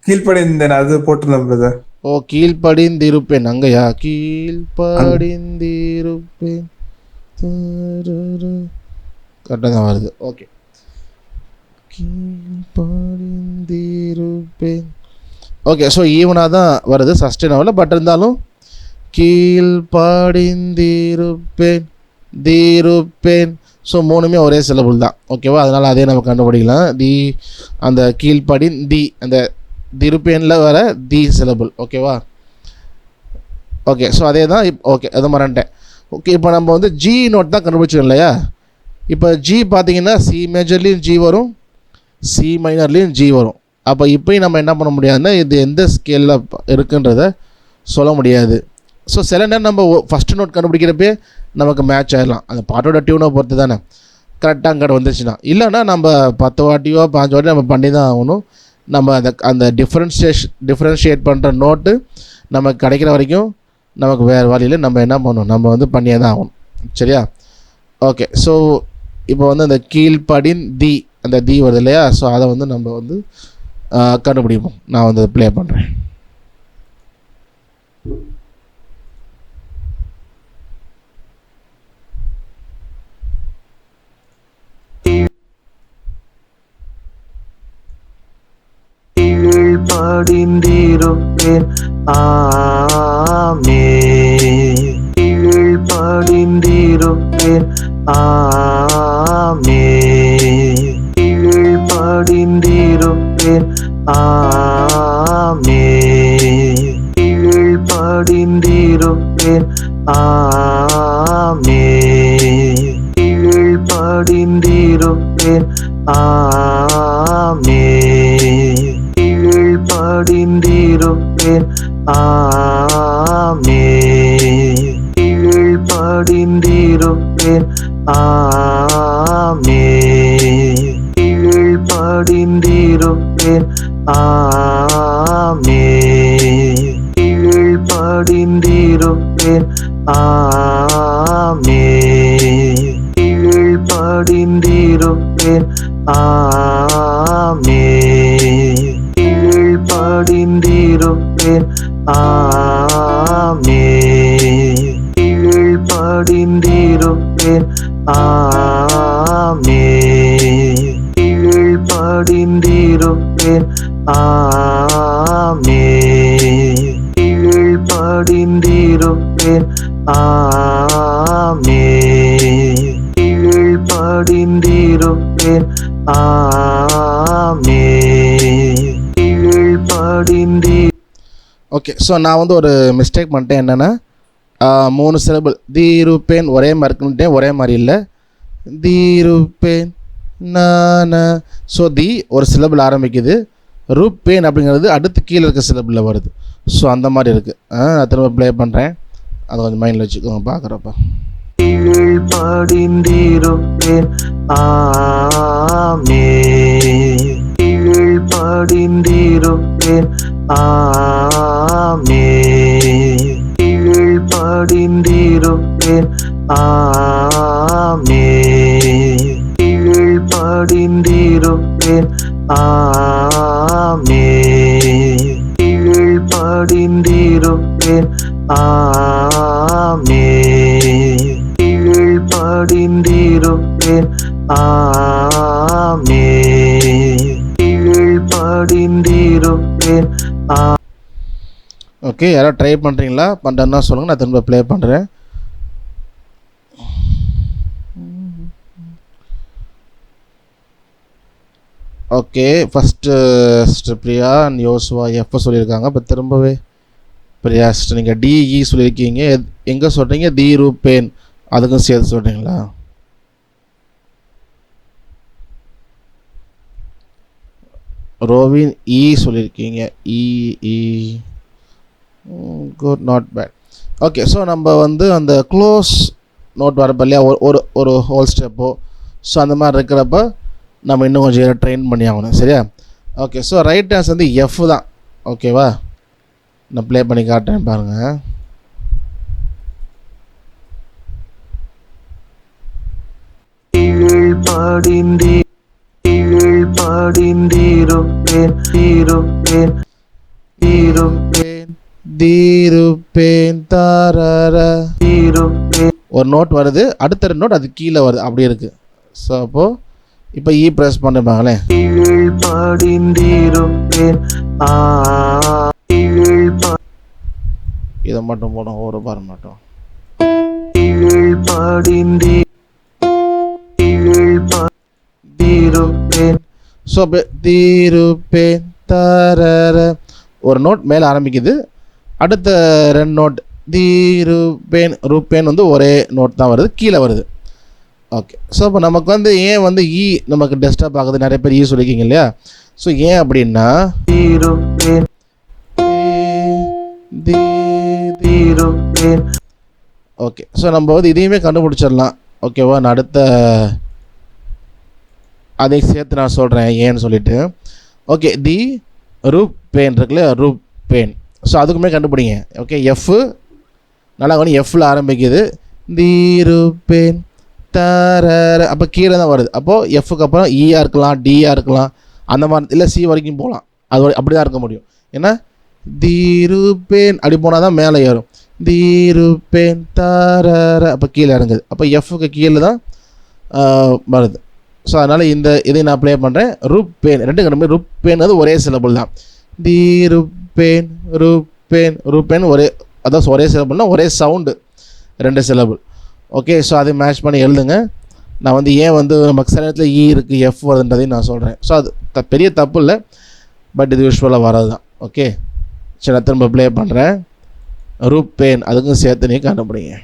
கீழ்ப்படிந்தேன், அது போட்டுருந்தேன் பிரதர். ஓ, கீழ்ப்படிந்திருப்பேன் அங்கயா, கீழ்ப்படிந்திருப்பேன் கரெக்டாக தான் வருது. ஓகே, கீழ்ப்படிந்திருப்பேன். ஓகே, ஸோ ஈவனாக தான் வருது, சஸ்டெயினபிள். பட் இருந்தாலும் கீழ்ப்படிந்திருப்பேன் தீருப்பேன், ஸோ 3மே ஒரே சிலபிள் தான். ஓகேவா, அதனால் அதே நம்ம கண்டுபிடிக்கலாம். அந்த கீழ்ப்படின் அந்த திருப்பேனில் வர தி சிலபிள். ஓகேவா, ஓகே, ஸோ அதே தான். ஓகே, அதை மறந்துட்டேன். ஓகே, இப்போ நம்ம வந்து ஜி நோட் தான் கண்டுபிடிச்சோம் இல்லையா. இப்போ ஜி பார்த்தீங்கன்னா சி மேஜர்லேயும் ஜி வரும், சி மைனர்லேயும் ஜி வரும். அப்போ இப்போயும் நம்ம என்ன பண்ண முடியாதுன்னா இது எந்த ஸ்கேலில் இருக்குன்றத சொல்ல முடியாது. ஸோ சில நேரம் நம்ம ஃபஸ்ட்டு நோட் கண்டுபிடிக்கிறப்பே நமக்கு மேட்ச் ஆகிடலாம், அந்த பாட்டோட டியூனை பொறுத்து தானே. கரெக்டாக அங்கே வந்துச்சுன்னா, இல்லைன்னா நம்ம 10 வாட்டியோ 5 வாட்டியோ நம்ம பண்ணி தான் ஆகணும். நம்ம அந்த டிஃப்ரென்ஷியேட் பண்ணுற நோட்டு நமக்கு கிடைக்கிற வரைக்கும் நமக்கு வேறு வழியில் நம்ம என்ன பண்ணணும், நம்ம வந்து பண்ணியே தான் ஆகணும் சரியா. ஓகே, ஸோ இப்போ வந்து அந்த கீழ்ப்படின் அந்த தி வருது இல்லையா, ஸோ அதை வந்து நம்ம வந்து கண்டுபிடிப்போம். நான் வந்து ப்ளே பண்ணுறேன். படிந்திருப்பேன் ஆமே, படிந்திருப்பேன் ஆமே, படிந்திருப்பேன் ஆமே, படிந்திருப்பேன் ஆமே, படிந்திருப்பேன் ஆமே, படிந்திருப்பேன் ஆமே, படிந்திருப்பேன் ஆமே, படிந்திருப்பேன் ஆமே, படிந்திருப்பேன் ஆமே, படிந்திருப்பேன் ஆமே, படிந்திருப்பேன் ஆமே, படிந்திருப்பேன் ஆமே, படிந்திருப்பேன் ஆமே, படிந்திருப்பேன் ஆமே, படிந்திருப்பேன் ஆமே, படிந்தி. ஓகே, ஸோ நான் வந்து ஒரு மிஸ்டேக் பண்ணிட்டேன். என்னென்னா 3 சிலபிள் தீருப்பேன் ஒரே மாதிரி இருக்குன்ட்டேன், ஒரே மாதிரி இல்லை. தீருப்பேன் நான, ஸோ ஒரு சிலபிள் ஆரம்பிக்குது, ரூப்பேன் அப்படிங்கிறது அடுத்து கீழே இருக்க சிலபிளில் வருது. ஸோ அந்த மாதிரி இருக்குது. நான் திரும்ப ப்ளே பண்ணுறேன், அதை கொஞ்சம் மைண்டில் வச்சுக்கோங்க பார்க்குறப்ப. படிந்திருப்பேன் ஆமே, படிந்திருப்பேன் ஆமே, படிந்திருப்பேன் ஆமே, படிந்திருப்பேன் ஆமே, படிந்திருப்பேன் ஆமே, படிந்திருப்பேன் ஆமே, படிந்திருப்பேன். ஓகே, யாராவது ட்ரை பண்ணுறீங்களா? பண்ணுறேன்னா சொல்லுங்கள், நான் திரும்ப ப்ளே பண்ணுறேன். Okay, first Priya and Joshua F சொல்லியிருக்காங்க. இப்போ திரும்பவே பிரியா சிஸ்டர் நீங்கள் டிஇ சொல்லியிருக்கீங்க. எங்கே சொல்கிறீங்க? தி ரூபேன் அதுக்கும் சேர்த்து சொல்கிறீங்களா? ரோவின் இ சொல்லியிருக்கீங்க. E good, not bad. Okay, so நம்ம வந்து அந்த க்ளோஸ் நோட் வரப்போ இல்லையா, ஒரு ஒரு ஹோல் ஸ்டெப்போ, ஸோ அந்த மாதிரி இருக்கிறப்ப நம்ம இன்னும் கொஞ்சம் ட்ரெயின் பண்ணி ஆகணும். சரியா? ஓகே, ஸோ ரைட் ஆன்சர் வந்து எஃப் தான். ஓகேவா? நான் ப்ளே பண்ணி காட்டுறேன் பாருங்கள். ஒரு நோட் வருது, அடுத்த 2 நோட் அது கீழே வருது, அப்படி இருக்கு. ஸோ அப்போது இப்போ இ ப்ரெஸ் பண்ணிப்பாங்களேன். இதை மட்டும் போடும், ஒரு பாரு மட்டும். ஸோ தீருப்பேன் தரர ஒரு நோட் மேலே ஆரம்பிக்குது, அடுத்த 2 நோட் தீருப்பேன் ரூபேன் வந்து ஒரே நோட் தான் வருது, கீழே வருது. ஓகே, ஸோ இப்போ நமக்கு வந்து ஏன் வந்து இ நமக்கு டெஸ்டாப் ஆகுது, நிறைய பேர் இ சொல்லியிருக்கீங்க இல்லையா? ஸோ ஏன் அப்படின்னா ஓகே, ஸோ நம்ம வந்து இதையுமே கண்டுபிடிச்சிடலாம். ஓகேவா? நான் அடுத்த அதை சேர்த்து நான் சொல்கிறேன் ஏன்னு சொல்லிட்டு. ஓகே, தி ரூப் பெயின் இருக்குல்ல, ரூப் பெயின். ஸோ அதுக்குமே கண்டுபிடிங்க. ஓகே, எஃப் நல்லா வந்து எஃப்பில் ஆரம்பிக்குது, தி ரூப் பெயின் தர, அப்போ கீழே தான் வருது. அப்போது எஃப்க்கு அப்புறம் இஆர் இருக்கலாம், டிஆர் இருக்கலாம், அந்த மாதிரி இல்லை சி வரைக்கும் போகலாம். அது அப்படி தான் இருக்க முடியும். ஏன்னா தீருப்பேன் அப்படி போனால் தான் மேலே ஏறும். தீருப்பேன் தர, அப்போ கீழே இறங்குது. அப்போ எஃப்க்கு கீழே தான் வருது. ஸோ அதனால் இதை நான் ப்ளே பண்ணுறேன். ரூப்பேன் 2 கண்டுபிடி. ரூப்பேன் அது ஒரே சிலபிள் தான். தீருப்பேன் ரூப்பேன் ரூப்பேன் ஒரே, அதான் ஒரே சிலபிள்னால் ஒரே சவுண்டு, 2 சிலபிள். ஓகே, ஸோ அதை மேட்ச் பண்ணி எழுதுங்க. நான் வந்து ஏன் வந்து நமக்கு சில இடத்துல இ இருக்குது எஃப் வருதுன்றதையும் நான் சொல்கிறேன். ஸோ அது பெரிய தப்பு இல்லை, பட் இது யூஸ்வலாக வர்றது தான். ஓகே, சரி நான் திரும்ப ப்ளே பண்ணுறேன். ரூப் பெயின் அதுக்கும் சேர்த்து நீ கண்டுபிடிங்க.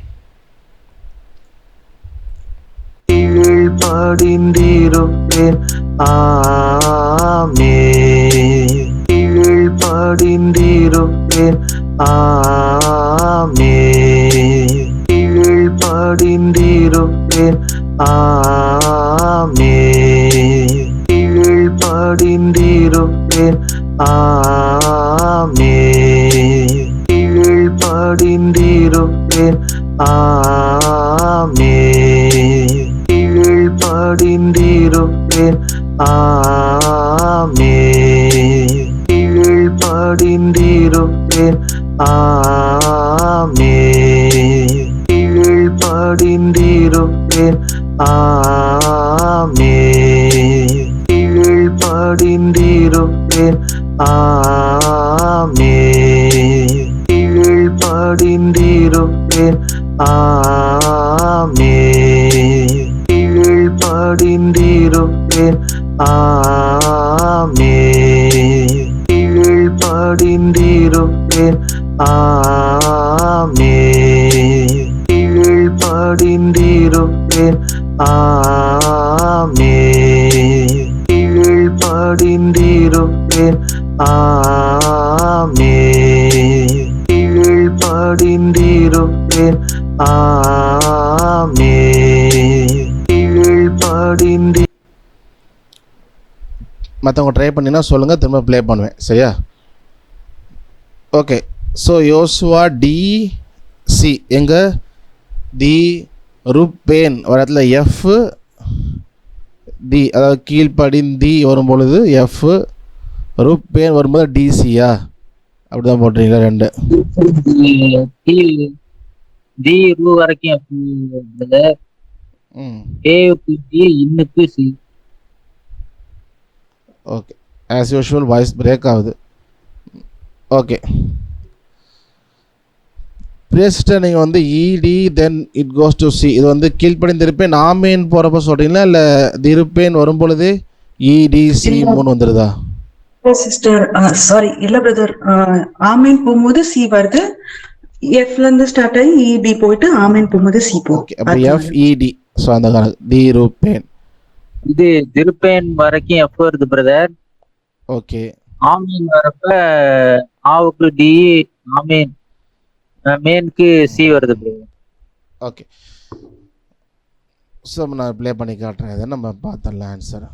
மற்றவங்க ட்ரை பண்ணினா சொல்லுங்கள், திரும்ப ப்ளே பண்ணுவேன். சரியா? ஓகே, ஸோ யோசுவா டிசி எங்கே தி ரூப்பேன் ஒரு இடத்துல எஃப் டி, அதாவது கீழ்ப்படிந்தி வரும்பொழுது எஃப், ரூப்பேன் வரும்போது டிசியா, அப்படி தான் போட்டுறீங்களா? 2 டி ரூ வரைக்கும் ஏக்கு டி இன்னுக்கு C. Okay, as usual voice break ஆகுது. ஓகே, பிரியஸ்டர் நீங்கள் வந்து இடி then it goes to C, இது வந்து கீழ்ப்படிந்திருப்பேன் ஆமேன் போகிறப்ப சொல்கிறீங்களா, இல்லை திருப்பேன் வரும்பொழுது இடிசி இல்ல. 3 வந்துருதா? சிஸ்டர் சாரி இல்ல பிரதர், ஆமீன் போகும்போது சி வருது, எஃப்ல இருந்து ஸ்டார்ட் ஆகி இபி போயிட்டு ஆமீன் போகும்போது சி ஓகே, அப்போ போகும். எஃப்இடி. ஸோ அந்த கணக்கு தீருப்பேன். இது திருப்பேன் வரைக்கும் எஃப் வருது பிரதர். ஓகே, ஆமீன் வரப்ப ஆவுக்கு டி, ஆமீன் மேனுக்கு சி வருது பிரதர். ஓகே. ஸோ நான் ப்ளே பண்ணி காட்டுறேன், இதை நம்ம பார்த்துடலாம் ஆன்சர்.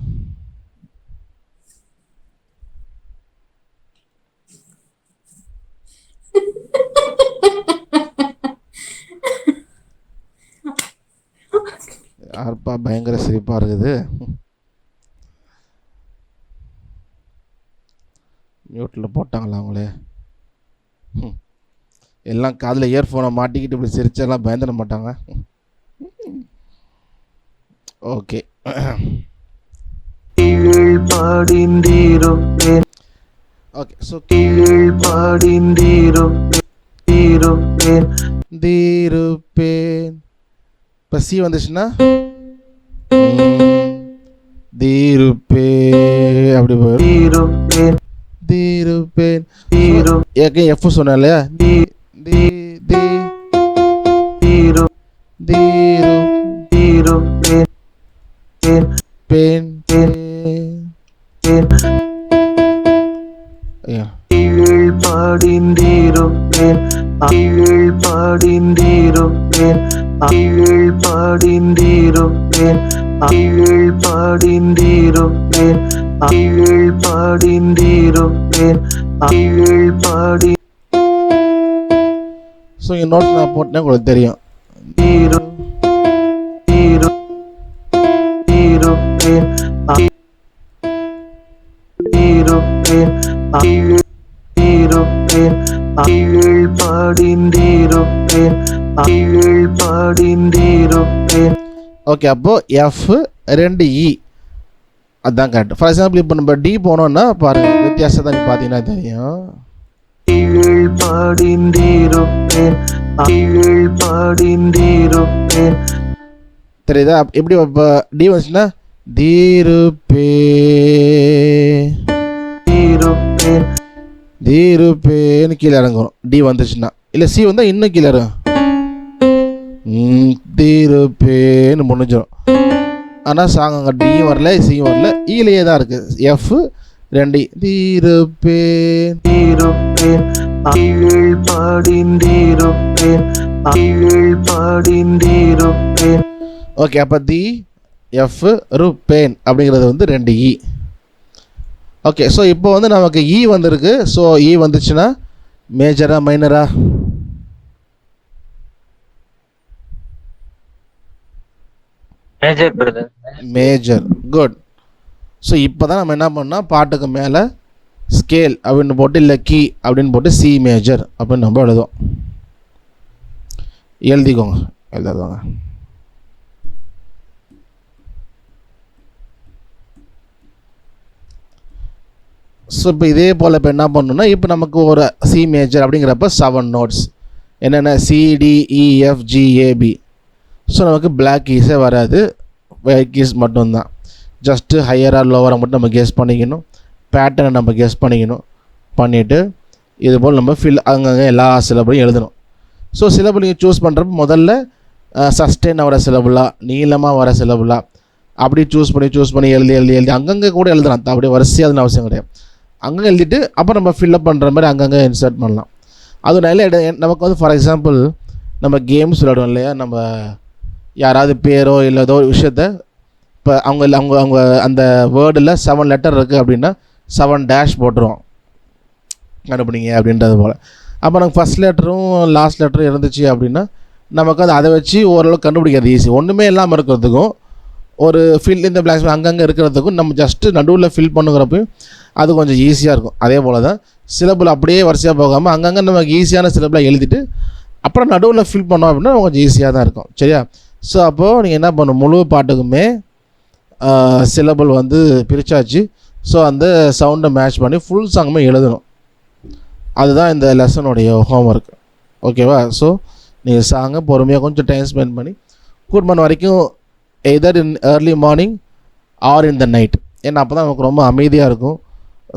யாருப்பா பயங்கர சிரிப்பாக இருக்குது. மியூட்டில் போட்டாங்களா அவங்களே? எல்லாம் காதில் இயர்ஃபோனை மாட்டிக்கிட்டு இப்படி சிரிச்செல்லாம் பயந்துட மாட்டாங்க. ஓகே, பாடிந்தீருப்பேன் ஓகே. ஸோ பாடிந்தீருப்பேன் தீருப்பேன். இப்போ சி வந்துச்சுன்னா தீருப்பே அப்படி போயிடும். தீருப்பேன். ஏற்கனவே எஃப் சொன்னேன் இல்லையா? தி தி தி தீரு பேன் பாடிந்தீருப்பேன் பாடிந்தீருப்பேன் பாடிந்தீருப்பேன் பாடிந்தீருப்பேன் பாடிந்தீருப்பேன் பாடி. ஸோ இங்கே நோட்ஸ் நான் போட்டேன், உங்களுக்கு தெரியும். ஓகே, அப்போ எஃப் 2E அதுதான் கரெக்ட். ஃபார் எக்ஸாம்பிள் இப்போ நம்ம டி போனோம்னா பாருங்க, வித்தியாசத்தை நீ பார்த்தீங்கன்னா தெரியும். தெரியுதா? எப்படி இப்போ டி வந்துச்சுன்னா தீருப்பே தீருப்பேன்னு கீழே இறங்கும். டி வந்துச்சுன்னா, இல்லை சி வந்தால் இன்னும் கீழே இறங்கும். தீருப்பேன்னு முடிஞ்சிடும். ஆனால் சாங் அங்கே டியும் வரல, சியும் வரல, ஈலேயே தான் இருக்குது. எஃப் 2 தீருப்பேன். ஓகே, அப்போ தி எஃப் ருப்பேன் அப்படிங்கிறது வந்து 2E. ஓகே, ஸோ இப்போ வந்து நமக்கு இ வந்திருக்கு. ஸோ இ வந்துச்சுன்னா மேஜரா மைனரா? Major brother. Major. Good. So இப்போ தான் நம்ம என்ன பண்ணால் பாட்டுக்கு மேலே ஸ்கேல் அப்படின்னு போட்டு, இல்லை கீ அப்படின்னு போட்டு சி மேஜர் அப்படின்னு நம்ம எழுதுவோம். எழுதிக்கோங்க, எழுதாதவங்க. ஸோ இப்போ இதே போல் இப்போ என்ன பண்ணணும்னா, இப்போ நமக்கு ஒரு சி மேஜர் அப்படிங்கிறப்ப 7 நோட்ஸ் என்னென்ன CDEFGAB. ஸோ நமக்கு பிளாக் கீஸே வராது, ஒயிட் கீஸ் மட்டும்தான். ஜஸ்ட்டு ஹையராக லோவராக மட்டும் நம்ம கெஸ் பண்ணிக்கணும், பேட்டர்னை நம்ம கெஸ் பண்ணிவிட்டு இது போல் நம்ம அங்கங்கே எல்லா சிலபிளையும் எழுதணும். ஸோ சிலபிள் நீங்கள் சூஸ் பண்ணுறப்ப முதல்ல சஸ்டெயின் வர சிலபிளா, நீளமாக வர சிலபிளா, அப்படி சூஸ் பண்ணி எழுதி அங்கங்கே கூட எழுதலாம். அப்படியே வரிசையாதுன்னு அவசியம் கிடையாது. அங்கங்கே எழுதிட்டு அப்புறம் நம்ம ஃபில்லப் பண்ணுற மாதிரி அங்கங்கே இன்சர்ட் பண்ணலாம். அது நல்ல நமக்கு வந்து ஃபார் எக்ஸாம்பிள் நம்ம கேம்ஸ் விளையாடுவோம் இல்லையா, நம்ம யாராவது பேரோ இல்லை ஏதோ ஒரு விஷயத்த இப்போ அவங்க அந்த வேர்டில் 7 லெட்டர் இருக்குது அப்படின்னா 7 டேஷ் போட்டுருவோம் கண்டுபிடிங்க அப்படின்றது போல். அப்போ நமக்கு ஃபஸ்ட் லெட்டரும் லாஸ்ட் லெட்டரும் இருந்துச்சு அப்படின்னா நமக்கு அது அதை வச்சு ஓரளவுக்கு கண்டுபிடிக்கிறது ஈஸி. ஒன்றுமே இல்லாமல் இருக்கிறதுக்கும் ஒரு ஃபில் இந்த பிளாக்ஸ் அங்கங்கே இருக்கிறதுக்கும் நம்ம ஜஸ்ட்டு நடுவில் ஃபில் பண்ணுங்கிறப்பையும் அது கொஞ்சம் ஈஸியாக இருக்கும். அதே போல் தான் சிலபிள் அப்படியே வரிசையாக போகாமல் அங்கங்கே நமக்கு ஈஸியான சிலபிளாக எழுதிட்டு அப்புறம் நடுவில் ஃபில் பண்ணோம் அப்படின்னா கொஞ்சம் ஈஸியாக தான் இருக்கும். சரியா? ஸோ அப்போது நீங்கள் என்ன பண்ணணும், முழு பாட்டுக்குமே சிலபிள் வந்து பிரித்தாச்சு. ஸோ அந்த சவுண்டை மேட்ச் பண்ணி ஃபுல் சாங்குமே எழுதணும். அதுதான் இந்த லெசனுடைய ஹோம்ஒர்க். ஓகேவா? ஸோ நீங்கள் சாங்கை பொறுமையாக கொஞ்சம் டைம் ஸ்பெண்ட் பண்ணி கூட்மன் வரைக்கும் either in early morning or in the night ஏன்னா அப்போ தான் நமக்கு ரொம்ப அமைதியாக இருக்கும்.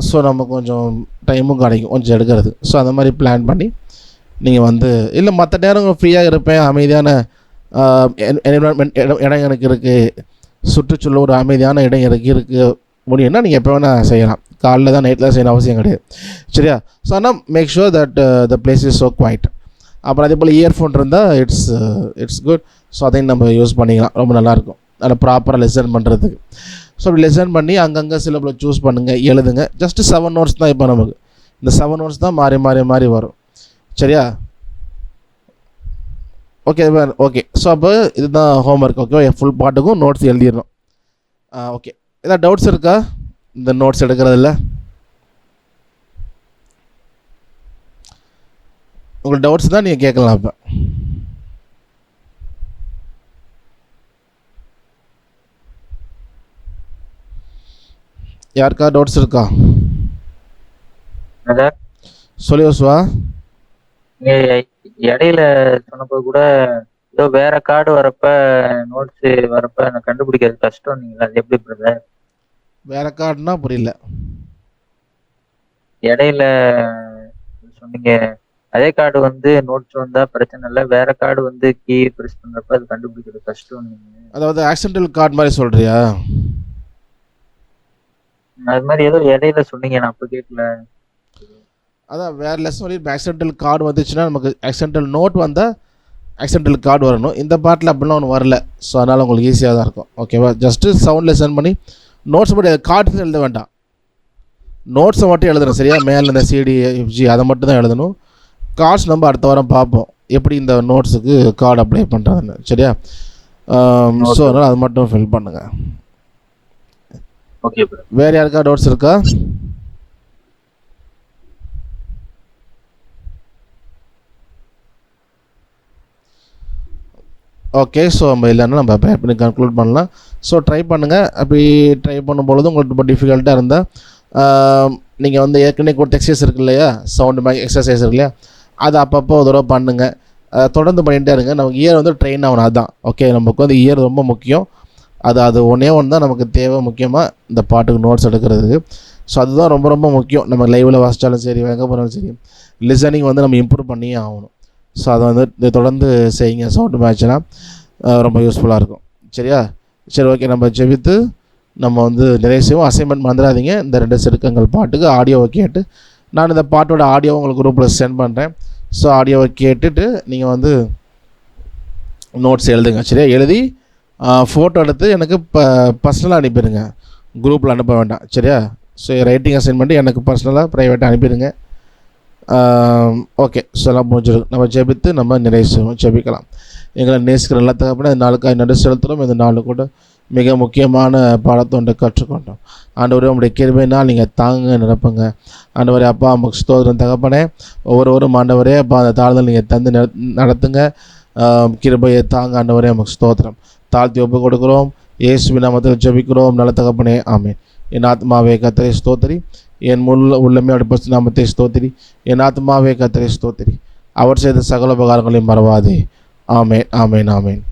ஸோ நம்ம கொஞ்சம் டைமும் கிடைக்கும் கொஞ்சம் எடுக்கிறது. ஸோ அந்த மாதிரி பிளான் பண்ணி நீங்கள் வந்து இல்லை மற்ற நேரம் ஃப்ரீயாக இருப்பேன், அமைதியான என்விரான்மெண்ட் இடம் எனக்கு இருக்குது, சுற்றுச்சூழல் ஒரு அமைதியான இடம் இருக்குது முடியும்னா நீங்கள் எப்போ வேணால் செய்யலாம். காலைல தான் நைட்டில் செய்யணும் அவசியம் கிடையாது. சரியா? ஸோ ஆனால் make sure that the place is so quiet. அப்புறம் அதே போல் இயர்ஃபோன் இருந்தால் இட்ஸ் குட். ஸோ அதையும் நம்ம யூஸ் பண்ணிக்கலாம், ரொம்ப நல்லாயிருக்கும் அதில் ப்ராப்பராக லெசன் பண்ணுறதுக்கு. ஸோ அப்படி லெசன் பண்ணி அங்கங்கே சிலபுல சூஸ் பண்ணுங்கள், எழுதுங்க. ஜஸ்ட்டு 7 notes தான் இப்போ நமக்கு. இந்த 7 notes தான் மாறி மாறி மாறி வரும். சரியா? Okay okay. ஸோ அப்போ இதுதான் ஹோம்ஒர்க். ஓகே, ஃபுல் பாட்டுக்கும் நோட்ஸ் எழுதிடணும். ஓகே, ஏதாவது டவுட்ஸ் இருக்கா இந்த நோட்ஸ் எடுக்கிறதில்ல? உங்களுக்கு டவுட்ஸ் தான் நீங்கள் கேட்கலாம். இப்போ யாருக்கா டவுட்ஸ் இருக்கா? பிரதர், சொல்லி வசுவா. இடையில சொன்னப்போ கூட ஏதோ வேற கார்டு வரப்ப நோட்ஸ் வரப்ப நான் கண்டுபிடிக்கிறது கஷ்டம் நீங்களா, அது எப்படி பிரதர்? வேற கார்டுனா புரியல. இடையில சொன்னீங்க அதே கார்டு வந்து நோட்ஸ் வந்தா பிரச்சனை இல்லை, வேற கார்டு வந்து கீ ப்ரெஸ் பண்றப்ப அது கண்டுபிடிக்கிறது கஷ்டம் நீங்க. அதாவது ஆக்சிடென்டல் கார்டு மாதிரி சொல்றியா? அது மாதிரி ஏதோ இடையில சொன்னீங்க, நான் அப்ப கேட்கல. அதான் வேறு லெசன் சொல்லி ஆக்சிடென்டல் கார்டு வந்துச்சுன்னா நமக்கு ஆக்சிடென்டல் நோட் வந்தால் ஆக்சிடென்டல் கார்டு வரணும். இந்த பாட்டில் அப்படிலாம் ஒன்று வரல. ஸோ அதனால் உங்களுக்கு ஈஸியாக தான் இருக்கும். ஓகேவா? ஜஸ்ட்டு சவுண்ட் லெசன் பண்ணி நோட்ஸ் மட்டும் கார்டு எழுத வேண்டாம், நோட்ஸை மட்டும் எழுதணும். சரியா? மேலே இந்த சிடி எஃப்ஜி அதை மட்டும் தான் எழுதணும். கார்ட்ஸ் நம்ம அடுத்த வாரம் பார்ப்போம் எப்படி இந்த நோட்ஸுக்கு கார்டு அப்ளை பண்ணுறதுன்னு. சரியா? ஸோ அதனால் அது மட்டும் ஃபில் பண்ணுங்கள். ஓகே. வேறு யாருக்கா டவுட்ஸ் இருக்கா? ஓகே. ஸோ நம்ம இல்லைன்னா நம்ம ப்ரே பண்ணி கன்க்ளூட் பண்ணலாம். ஸோ ட்ரை பண்ணுங்கள். அப்படி ட்ரை பண்ணும்பொழுது உங்களுக்கு ரொம்ப டிஃபிகல்ட்டாக இருந்தால் நீங்கள் வந்து ஏற்கனவே கொடுத்த எக்ஸசைஸ் இருக்கு இல்லையா, சவுண்டு மேக் எக்ஸசைஸ் இருக்கு இல்லையா, அது அப்பப்போ ஒரு தடவை பண்ணுங்கள். தொடர்ந்து பண்ணிகிட்டே இருங்க. நமக்கு இயர் வந்து ட்ரெயின் ஆகணும். அதுதான் ஓகே. நமக்கு வந்து இயர் ரொம்ப முக்கியம். அது ஒன்றே ஒன்று தான் நமக்கு தேவை முக்கியமாக இந்த பாட்டுக்கு நோட்ஸ் எடுக்கிறதுக்கு. ஸோ அதுதான் ரொம்ப ரொம்ப முக்கியம். நம்ம லைவில் வாசித்தாலும் சரி, எங்கே போனாலும் சரி, லிசனிங் வந்து நம்ம இம்ப்ரூவ் பண்ணியே ஆகணும். ஸோ அதை வந்து தொடர்ந்து செய்யுங்க. சவுண்டு மேட்ச்லாம் ரொம்ப யூஸ்ஃபுல்லாக இருக்கும். சரியா? சரி, ஓகே. நம்ம ஜெபித்து நம்ம வந்து நிறைய செய்வோம். அசைன்மெண்ட் மறந்துடாதீங்க. இந்த 2 செருக்கங்கள் பாட்டுக்கு ஆடியோவை கேட்டு, நான் இந்த பாட்டோட ஆடியோவை உங்களுக்கு குரூப்பில் சென்ட் பண்ணுறேன். ஸோ ஆடியோவை கேட்டுட்டு நீங்கள் வந்து நோட்ஸ் எழுதுங்க. சரியா? எழுதி ஃபோட்டோ எடுத்து எனக்கு பர்சனலாக அனுப்பிடுங்க, குரூப்பில் அனுப்ப வேண்டாம். சரியா? ஸோ ரைட்டிங் அசைன்மெண்ட்டு எனக்கு பர்சனலாக ப்ரைவேட்டாக அனுப்பிடுங்க. ஓகே. ஸோ எல்லாம் முடிஞ்சிடும். நம்ம ஜெபித்து நம்ம நிறைய ஜெபிக்கலாம். எங்களை நேசிக்கிற நல்ல தகப்பனே, இந்த நாளுக்காக நடு செலுத்துகிறோம். இந்த நாள் கூட மிக முக்கியமான பாடத்தை ஒன்றை கற்றுக்கொண்டோம். ஆண்டவரே, உங்களுடைய கிருபையினால் நீங்கள் தாங்க நிரப்புங்க. ஆண்டவரே அப்பா, நமக்கு ஸ்தோத்திரம் தகப்பனே. ஒவ்வொருவரும் ஆண்டவரே அப்பா அந்த தாழ்தல் நீங்கள் தந்து நடத்துங்க. கிருபையை தாங்க ஆண்டவரே, நமக்கு ஸ்தோத்திரம். தாழ்த்தி ஒப்பு கொடுக்குறோம். இயேசுவின் நாமத்தில் ஜெபிக்கிறோம் நல்ல தகப்பனே, ஆமென். என் ஆத்மாவே கர்த்தரை ஸ்தோத்திரி, என் உள்ளமே அப்படி பரிசுத்த நாமத்தை ஸ்தோத்திரி. என் ஆத்மாவே கர்த்தரை ஸ்தோத்திரி, அவர் செய்த சகல உபகாரங்களையும் மறவாதே. ஆமென், ஆமென், ஆமென்.